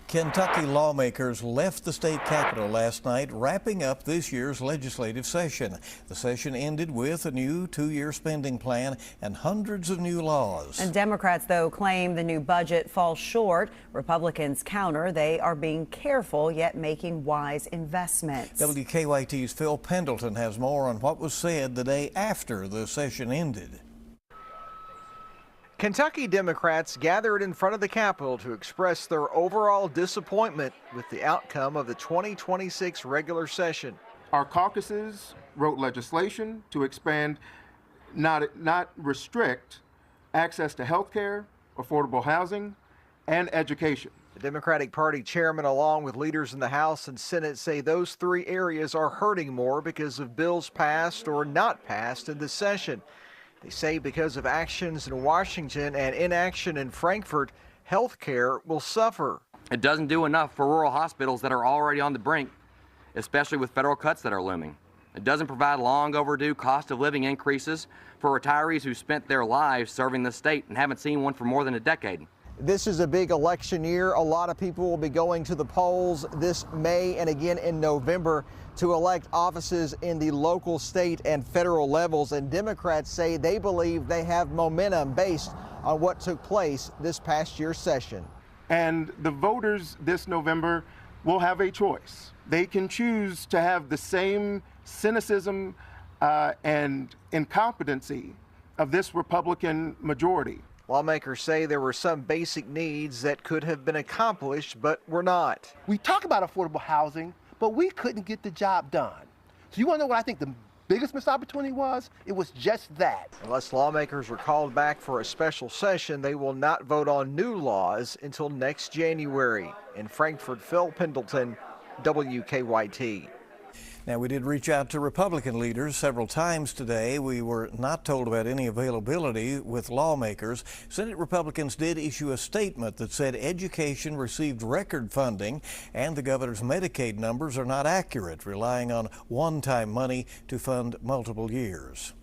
Kentucky lawmakers left the state capitol last night, wrapping up this year's legislative session. The session ended with a new two-year spending plan and hundreds of new laws. And Democrats, though, claim the new budget falls short. Republicans counter they are being careful yet making wise investments. WKYT's Phil Pendleton has more on what was said the day after the session ended. Kentucky Democrats gathered in front of the Capitol to express their overall disappointment with the outcome of the 2026 regular session. Our caucuses wrote legislation to expand, not restrict, access to health care, affordable housing, and education. The Democratic Party chairman, along with leaders in the House and Senate, say those three areas are hurting more because of bills passed or not passed in the session. They say because of actions in Washington and inaction in Frankfort, health care will suffer. It doesn't do enough for rural hospitals that are already on the brink, especially with federal cuts that are looming. It doesn't provide long overdue cost of living increases for retirees who spent their lives serving the state and haven't seen one for more than a decade. This is a big election year. A lot of people will be going to the polls this May and again in November to elect offices in the local, state, and federal levels. And Democrats say they believe they have momentum based on what took place this past year's session. And the voters this November will have a choice. They can choose to have the same cynicism and incompetency of this Republican majority. Lawmakers say there were some basic needs that could have been accomplished, but were not. We talk about affordable housing, but we couldn't get the job done. So you want to know what I think the biggest missed opportunity was? It was just that. Unless lawmakers are called back for a special session, they will not vote on new laws until next January. In Frankfort, Phil Pendleton, WKYT. Now, we did reach out to Republican leaders several times today. We were not told about any availability with lawmakers. Senate Republicans did issue a statement that said education received record funding and the governor's Medicaid numbers are not accurate, relying on one-time money to fund multiple years.